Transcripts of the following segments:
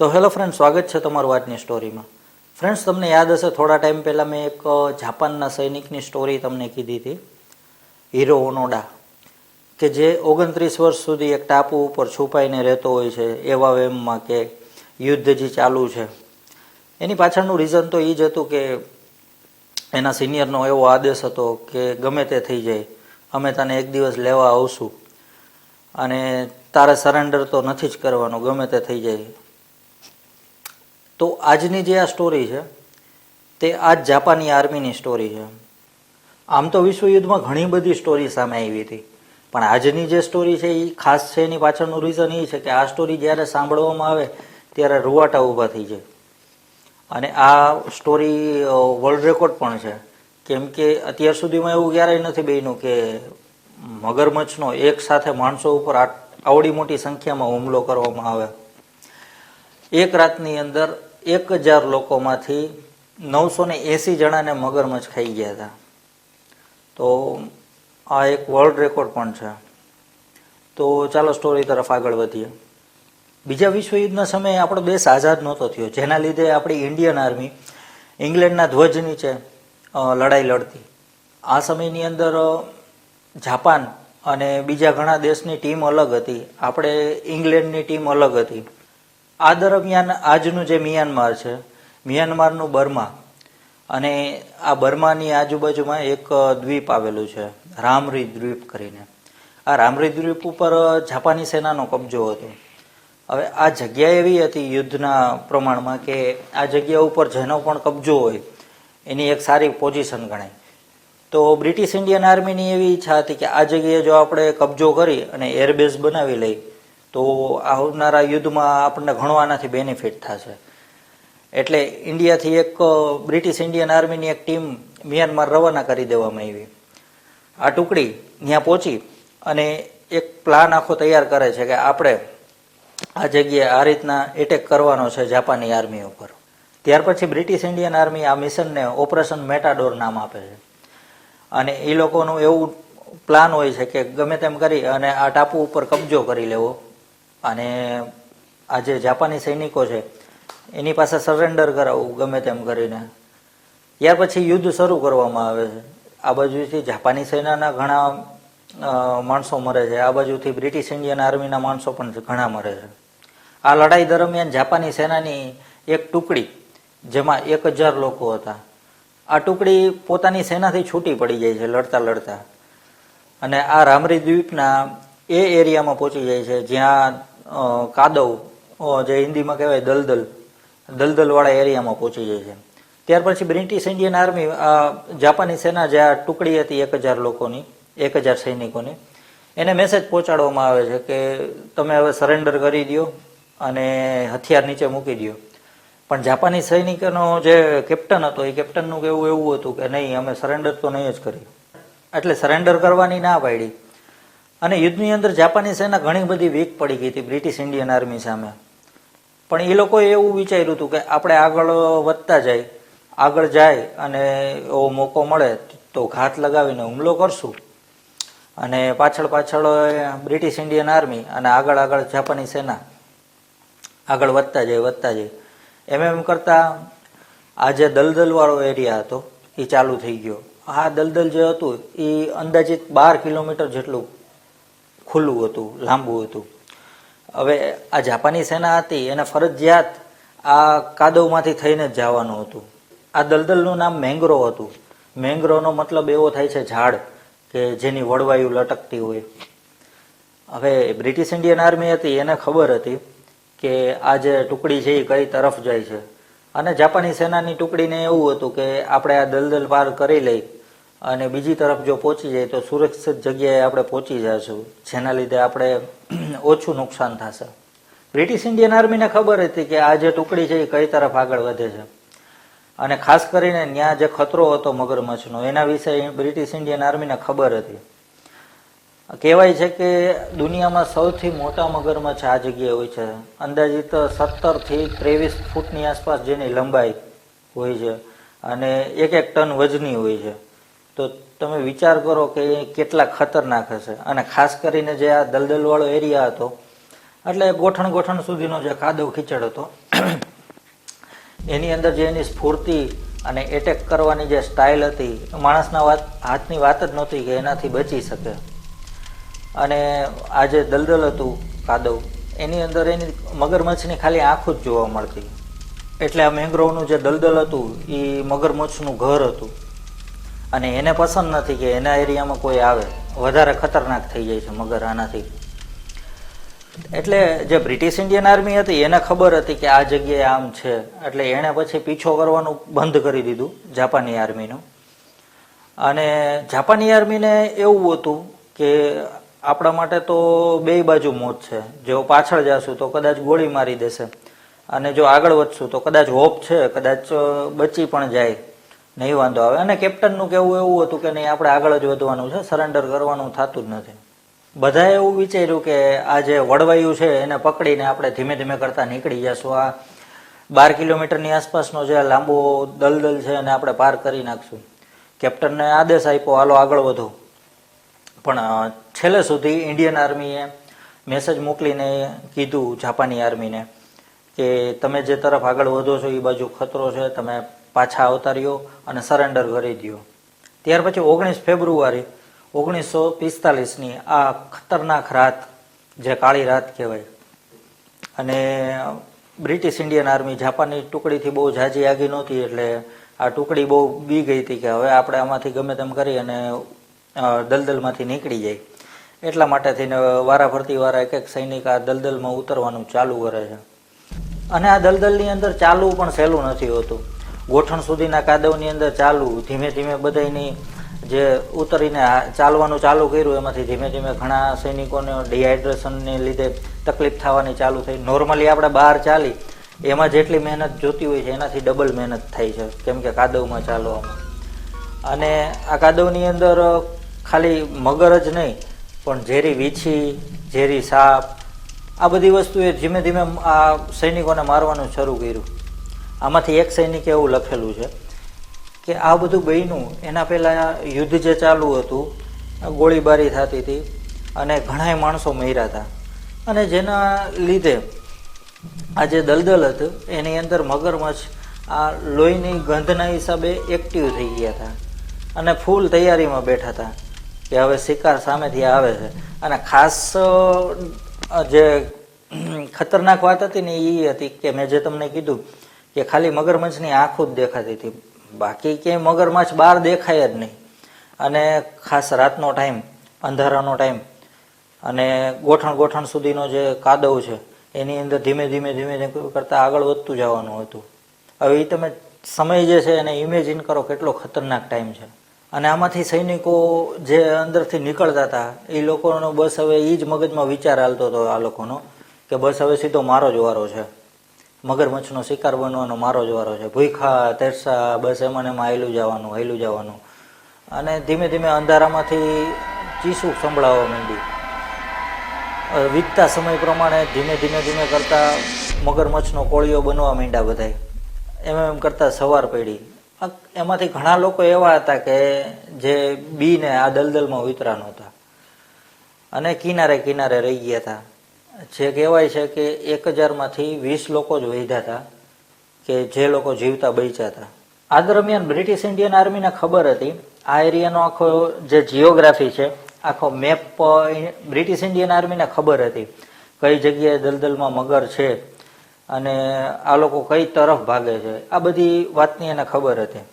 તો hello friend, સ્વાગત છે તમારું આજની સ્ટોરીમાં. ફ્રેન્ડ્સ, તમને યાદ હશે થોડા ટાઈમ પહેલાં મેં એક જાપાનના સૈનિકની સ્ટોરી તમને કીધી હતી, હીરો ઓનોડા, કે જે 29 વર્ષ સુધી એક ટાપુ ઉપર છુપાઈને રહેતો હોય છે એવા વેમમાં કે યુદ્ધ જે ચાલુ છે. એની પાછળનું રીઝન તો એ જ હતું કે એના સિનિયરનો એવો આદેશ હતો કે ગમે તે થઈ જાય, અમે તને એક દિવસ લેવા આવશું અને તારે સરેન્ડર તો નથી જ કરવાનું, ગમે તે થઈ જાય. તો આજની જે આ સ્ટોરી છે તે આજ જાપાની આર્મીની સ્ટોરી છે. આમ તો વિશ્વયુદ્ધમાં ઘણી બધી સ્ટોરી સામે આવી હતી, પણ આજની જે સ્ટોરી છે એ ખાસ છે. એની પાછળનું રીઝન એ છે કે આ સ્ટોરી જ્યારે સાંભળવામાં આવે ત્યારે રૂવાટા ઊભા થઈ જાય. અને આ સ્ટોરી વર્લ્ડ રેકોર્ડ પણ છે, કેમ કે અત્યાર સુધીમાં એવું ક્યારેય નથી બન્યું કે મગરમચ્છનો એક સાથે માણસો ઉપર આવડી મોટી સંખ્યામાં હુમલો કરવામાં આવે. એક રાતની અંદર 1000 લોકોમાંથી 980 જણાને મગરમચ્છ ખાઈ ગયા હતા. તો આ એક વર્લ્ડ રેકોર્ડ પણ છે. તો ચાલો સ્ટોરી તરફ આગળ વધીએ. બીજા વિશ્વયુદ્ધના સમયે આપણો દેશ આઝાદ નહોતો થયો, જેના લીધે આપણી ઇન્ડિયન આર્મી ઇંગ્લેન્ડના ધ્વજ નીચે લડાઈ લડતી. આ સમયની અંદર જાપાન અને બીજા ઘણા દેશની ટીમ અલગ હતી, આપણે ઇંગ્લેન્ડની ટીમ અલગ હતી. આ દરમિયાન આજનું જે મ્યાનમાર છે, મ્યાનમારનું બર્મા, અને આ બર્માની આજુબાજુમાં એક દ્વીપ આવેલું છે, રામરી દ્વીપ કરીને. આ રામરી દ્વીપ ઉપર જાપાની સેનાનો કબજો હતો. હવે આ જગ્યા એવી હતી યુદ્ધના પ્રમાણમાં કે આ જગ્યા ઉપર જેનો પણ કબજો હોય એની એક સારી પોઝિશન ગણાય. તો બ્રિટિશ ઇન્ડિયન આર્મીની એવી ઈચ્છા હતી કે આ જગ્યાએ જો આપણે કબજો કરી અને એરબેઝ બનાવી લઈ તો આવનારા યુદ્ધમાં આપણને ઘણો આનાથી બેનિફિટ થશે. એટલે ઇન્ડિયાથી એક બ્રિટિશ ઇન્ડિયન આર્મીની એક ટીમ મ્યાનમાર રવાના કરી દેવામાં આવી. આ ટુકડી ત્યાં પહોંચી અને એક પ્લાન આખો તૈયાર કરે છે કે આપણે આ જગ્યાએ આ રીતના એટેક કરવાનો છે જાપાની આર્મી ઉપર. ત્યાર પછી બ્રિટિશ ઇન્ડિયન આર્મી આ મિશનને ઓપરેશન મેટાડોર નામ આપે છે. અને એ લોકોનું એવું પ્લાન હોય છે કે ગમે તેમ કરી અને આ ટાપુ ઉપર કબજો કરી લેવો અને આ જે જાપાની સૈનિકો છે એની પાસે સરેન્ડર કરાવવું ગમે તેમ કરીને. ત્યાર પછી યુદ્ધ શરૂ કરવામાં આવે છે. આ બાજુથી જાપાની સેનાના ઘણા માણસો મરે છે, આ બાજુથી બ્રિટિશ ઇન્ડિયન આર્મીના માણસો પણ ઘણા મરે છે. આ લડાઈ દરમિયાન જાપાની સેનાની એક ટુકડી, જેમાં 1000 લોકો હતા, આ ટુકડી પોતાની સેનાથી છૂટી પડી જાય છે લડતા લડતા, અને આ રામરી દ્વીપના એ એરિયામાં પહોંચી જાય છે જ્યાં કાદવ, જે હિન્દીમાં કહેવાય દલદલવાળા એરિયામાં પહોંચી જાય છે. ત્યાર પછી બ્રિટિશ ઇન્ડિયન આર્મી જાપાની સેના જે આ ટુકડી હતી 1000 લોકોની, 1000 સૈનિકોની, એને મેસેજ પહોંચાડવામાં આવે છે કે તમે હવે સરેન્ડર કરી દો અને હથિયાર નીચે મૂકી દો. પણ જાપાની સૈનિકોનો જે કેપ્ટન હતો એ કેપ્ટનનું કહેવું એવું હતું કે નહીં, અમે સરેન્ડર તો નહીં જ કરીએ. એટલે સરેન્ડર કરવાની ના પાડી. અને યુદ્ધની અંદર જાપાની સેના ઘણી બધી વીક પડી ગઈ હતી બ્રિટિશ ઇન્ડિયન આર્મી સામે. પણ એ લોકોએ એવું વિચાર્યું હતું કે આપણે આગળ જાય અને એવો મોકો મળે તો ઘાત લગાવીને હુમલો કરશું, અને પાછળ બ્રિટિશ ઇન્ડિયન આર્મી અને આગળ જાપાની સેના આગળ વધતા જાય. એમ કરતા આ જે દલદલવાળો એરિયા હતો એ ચાલુ થઈ ગયો. આ દલદલ જે હતું એ અંદાજિત 12 કિલોમીટર જેટલું ખુલ્લું હતું, લાંબુ હતું. હવે આ જાપાની સેના હતી એને ફરજિયાત આ કાદવમાંથી થઈને જ જવાનું હતું. આ દલદલનું નામ મેંગ્રો હતું. મેંગ્રોનો મતલબ એવો થાય છે ઝાડ કે જેની વડવાયુ લટકતી હોય. હવે બ્રિટિશ ઇન્ડિયન આર્મી હતી એને ખબર હતી કે આ જે ટુકડી છે એ કઈ તરફ જાય છે, અને જાપાની સેનાની ટુકડીને એવું હતું કે આપણે આ દલદલ પાર કરી લઈ અને બીજી તરફ જો પહોંચી જાય તો સુરક્ષિત જગ્યાએ આપણે પહોંચી જઈશું, જેના લીધે આપણે ઓછું નુકસાન થશે. બ્રિટિશ ઇન્ડિયન આર્મીને ખબર હતી કે આ જે ટુકડી છે એ કઈ તરફ આગળ વધે છે, અને ખાસ કરીને ત્યાં જે ખતરો હતો મગરમચ્છનો એના વિશે બ્રિટિશ ઇન્ડિયન આર્મીને ખબર હતી. કહેવાય છે કે દુનિયામાં સૌથી મોટા મગરમચ્છ આ જગ્યાએ હોય છે. અંદાજિત 17 થી 23 ફૂટની આસપાસ જેની લંબાઈ હોય છે અને 1 ટન વજની હોય છે. તો તમે વિચાર કરો કે કેટલા ખતરનાક હશે. અને ખાસ કરીને જે આ દલદલવાળો એરિયા હતો એટલે ગોઠણ સુધીનો જે કાદવ ખીચડ હતો એની અંદર જે એની સ્ફૂર્તિ અને એટેક કરવાની જે સ્ટાઇલ હતી, માણસના હાથની વાત જ નહોતી કે એનાથી બચી શકે. અને આ જે દલદલ હતું કાદવ, એની અંદર એની મગરમચ્છની ખાલી આંખો જ જોવા મળતી. એટલે આ મેંગ્રોવનું જે દલદલ હતું એ મગરમચ્છનું ઘર હતું. અને એને પસંદ નથી કે એના એરિયામાં કોઈ આવે, વધારે ખતરનાક થઈ જાય છે મગર આનાથી. એટલે જે બ્રિટિશ ઇન્ડિયન આર્મી હતી એને ખબર હતી કે આ જગ્યાએ આમ છે, એટલે એણે પછી પીછો કરવાનું બંધ કરી દીધું જાપાની આર્મીનું. અને જાપાની આર્મીને એવું હતું કે આપણા માટે તો બે બાજુ મોત છે, જો પાછળ જશું તો કદાચ ગોળી મારી દેશે, અને જો આગળ વધશું તો કદાચ હોપ છે, કદાચ બચી પણ જાય, નહીં વાંધો આવે. અને કેપ્ટનનું કહેવું એવું હતું કે નહીં, આપણે આગળ જ વધવાનું છે, સરેન્ડર કરવાનું થતું જ નથી. બધાએ એવું વિચાર્યું કે આ જે વડવાયું છે એને પકડીને આપણે ધીમે ધીમે કરતા નીકળી જશું, આ 12 કિલોમીટરની આસપાસનો જે લાંબો દલદલ છે એને આપણે પાર કરી નાખશું. કેપ્ટનને આદેશ આપ્યો, હાલો આગળ વધો. પણ છેલ્લે સુધી ઇન્ડિયન આર્મીએ મેસેજ મોકલીને કીધું જાપાની આર્મીને કે તમે જે તરફ આગળ વધો છો એ બાજુ ખતરો છે, તમે પાછા આવતા રહ્યો અને સરેન્ડર કરી દો. ત્યાર પછી 19 ફેબ્રુઆરી 1945ની આ ખતરનાક રાત, જે કાળી રાત કહેવાય, અને બ્રિટિશ ઇન્ડિયન આર્મી જાપાનની ટુકડીથી બહુ ઝાઝી આગી નહોતી, એટલે આ ટુકડી બહુ બી ગઈ હતી કે હવે આપણે આમાંથી ગમે તેમ કરી અને દલદલમાંથી નીકળી જાય. એટલા માટે થઈને વારાફરતી વારા એક એક સૈનિક આ દલદલમાં ઉતરવાનું ચાલુ કરે છે. અને આ દલદલની અંદર ચાલવું પણ સહેલું નથી હોતું. ગોઠણ સુધીના કાદવની અંદર ચાલવું, ધીમે ધીમે બધાની જે ઉતરીને ચાલવાનું ચાલુ કર્યું એમાંથી ધીમે ધીમે ઘણા સૈનિકોને ડિહાઇડ્રેશનને લીધે તકલીફ થવાની ચાલુ થઈ. નોર્મલી આપણે બહાર ચાલી એમાં જેટલી મહેનત જોતી હોય છે એનાથી ડબલ મહેનત થાય છે, કેમ કે કાદવમાં ચાલવામાં. અને આ કાદવની અંદર ખાલી મગર જ નહીં પણ ઝેરી વીછી, ઝેરી સાપ, આ બધી વસ્તુએ ધીમે ધીમે આ સૈનિકોને મારવાનું શરૂ કર્યું. આમાંથી એક સૈનિકે એવું લખેલું છે કે આ બધું બન્યું એના પહેલાં યુદ્ધ જે ચાલુ હતું, ગોળીબારી થતી હતી અને ઘણાય માણસો મર્યા હતા. અને જેના લીધે આ જે દલદલ હતું એની અંદર મગરમચ્છ આ લોહીની ગંધના હિસાબે એક્ટિવ થઈ ગયા હતા અને ફૂલ તૈયારીમાં બેઠા હતા કે હવે શિકાર સામેથી આવે છે. અને ખાસ જે ખતરનાક વાત હતી ને એ હતી કે મેં જે તમને કીધું કે ખાલી મગરમચ્છની આંખો જ દેખાતી હતી, બાકી ક્યાંય મગરમચ્છ બહાર દેખાય જ નહીં. અને ખાસ રાતનો ટાઈમ, અંધારાનો ટાઈમ, અને ગોઠણ સુધીનો જે કાદવ છે એની અંદર ધીમે ધીમે કરતાં આગળ વધતું જવાનું હતું. હવે એ તમે સમય જે છે એને ઇમેજિન કરો કેટલો ખતરનાક ટાઈમ છે. અને આમાંથી સૈનિકો જે અંદરથી નીકળતા હતા એ લોકોનો બસ હવે એ જ મગજમાં વિચાર હાલતો હતો આ લોકોનો કે બસ હવે સીધો મારો જ વારો છે, મગરમચ્છનો શિકાર બનવાનો મારો જ વારો છે, ભૂખા તેરસા બસ એમાં હાયલું જવાનું. અને ધીમે ધીમે અંધારામાંથી ચીસું સંભળાવવા માંડી. વીતતા સમય પ્રમાણે ધીમે ધીમે કરતા મગરમચ્છનો કોળિયો બનવા માંડ્યા બધાય. એમ કરતા સવાર પડી. એમાંથી ઘણા લોકો એવા હતા કે જે બીને આ દલદલમાં ઉતરા નહોતા અને કિનારે રહી ગયા હતા. જે કહેવાય છે કે 1000માંથી 20 લોકો જ વધ્યા હતા કે જે લોકો જીવતા બચ્યા હતા. આ દરમિયાન બ્રિટિશ ઇન્ડિયન આર્મીને ખબર હતી, આ એરિયાનો આખો જે જીઓગ્રાફી છે, આખો મેપ બ્રિટિશ ઇન્ડિયન આર્મીને ખબર હતી કઈ જગ્યાએ દલદલમાં મગર છે અને આ લોકો કઈ તરફ ભાગે છે. આ બધી વાતની એને ખબર હતી.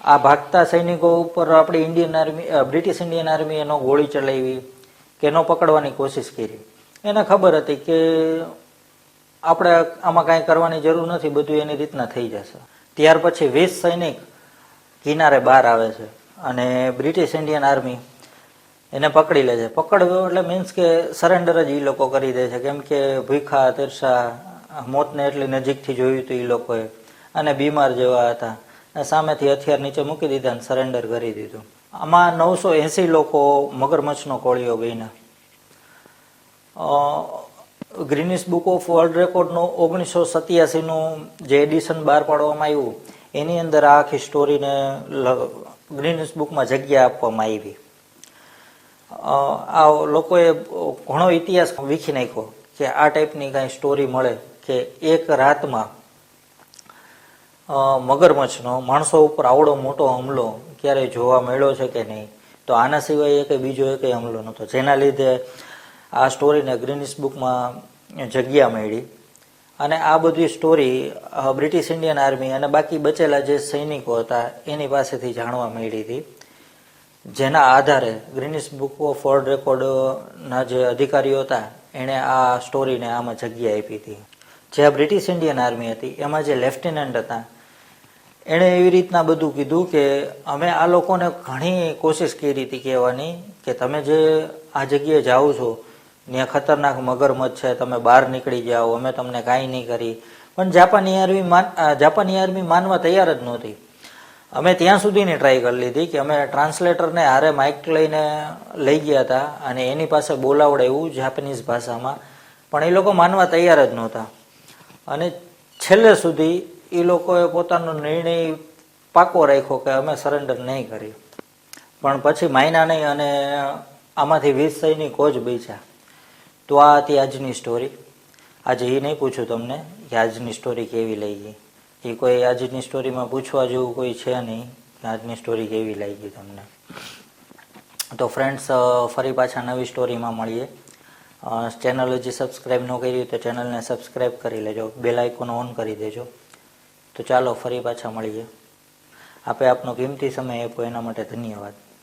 આ ભાગતા સૈનિકો ઉપર આપણી બ્રિટિશ ઇન્ડિયન આર્મી એનો ગોળી ચલાવી કે એનો પકડવાની કોશિશ કરી. એને ખબર હતી કે આપણે આમાં કાંઈ કરવાની જરૂર નથી, બધું એની રીતના થઈ જશે. ત્યાર પછી 20 સૈનિક કિનારે બહાર આવે છે અને બ્રિટિશ ઇન્ડિયન આર્મી એને પકડી લે છે. પકડવો એટલે મીન્સ કે સરેન્ડર જ એ લોકો કરી દે છે, કેમ કે ભૂખા તેરસા, મોતને એટલી નજીકથી જોયું હતું એ લોકોએ, અને બીમાર જેવા હતા. સામેથી હથિયાર નીચે મૂકી દીધા અને સરેન્ડર કરી દીધું. આમાં 980 લોકો મગરમચ્છનો કોળિયો બન્યા. ગ્રીનિસ બુક ઓફ વર્લ્ડ રેકોર્ડનું 1987નું જે એડિશન બહાર પાડવામાં આવ્યું એની અંદર આ આખી સ્ટોરીને ગ્રીનિસ બુકમાં જગ્યા આપવામાં આવી. આ લોકોએ ઘણો ઇતિહાસ વીખી નાખ્યો કે આ ટાઈપની કાંઈ સ્ટોરી મળે કે એક રાતમાં મગરમચ્છનો માણસો ઉપર આવડો મોટો હુમલો ક્યારેય જોવા મળ્યો છે કે નહીં. તો આના સિવાય એક બીજો એક હુમલો નહોતો, જેના લીધે આ સ્ટોરીને ગ્રીનિસ બુકમાં જગ્યા મળી. અને આ બધી સ્ટોરી બ્રિટિશ ઇન્ડિયન આર્મી અને બાકી બચેલા જે સૈનિકો હતા એની પાસેથી જાણવા મળી હતી, જેના આધારે ગ્રીનિસ બુક ઓફ વર્લ્ડ રેકોર્ડના જે અધિકારીઓ હતા એણે આ સ્ટોરીને આમાં જગ્યા આપી હતી. જે આ બ્રિટિશ ઇન્ડિયન આર્મી હતી એમાં જે લેફ્ટનન્ટ હતા એણે એવી રીતના બધું કીધું કે અમે આ લોકોને ઘણી કોશિશ કરી હતી કહેવાની કે તમે જે આ જગ્યાએ જાઓ છો ત્યાં ખતરનાક મગરમચ્છ છે, તમે બહાર નીકળી જાઓ, અમે તમને કાંઈ નહીં કરી. પણ જાપાની આર્મી માનવા તૈયાર જ નહોતી. અમે ત્યાં સુધીની ટ્રાય કરી લીધી કે અમે ટ્રાન્સલેટરને હારે માઇક લઈને લઈ ગયા હતા અને એની પાસે બોલાવડાવ્યું જાપાનીઝ ભાષામાં, પણ એ લોકો માનવા તૈયાર જ નહોતા. અને છેલ્લે સુધી એ લોકોએ પોતાનો નિર્ણય પાકો રાખ્યો કે અમે સરેન્ડર નહીં કરી. પણ પછી માયના નહીં અને આમાંથી 20 સૈનિકો જ બચ્યા. તો આ હતી આજની સ્ટોરી. આજે એ નહીં પૂછું તમને કે આજની સ્ટોરી કેવી લાગી, એ કોઈ આજની સ્ટોરીમાં પૂછવા જેવું કોઈ છે નહીં કે આજની સ્ટોરી કેવી લાગી તમને. તો ફ્રેન્ડ્સ, ફરી પાછા નવી સ્ટોરીમાં મળીએ. ચેનલ હજી સબસ્ક્રાઈબ ન કરી તો ચેનલને સબસ્ક્રાઈબ કરી લેજો, બેલ આઇકોન ઓન કરી દેજો. તો ચાલો ફરી પાછા મળીએ. આપે આપનો કિંમતી સમય આપ્યો એના માટે ધન્યવાદ.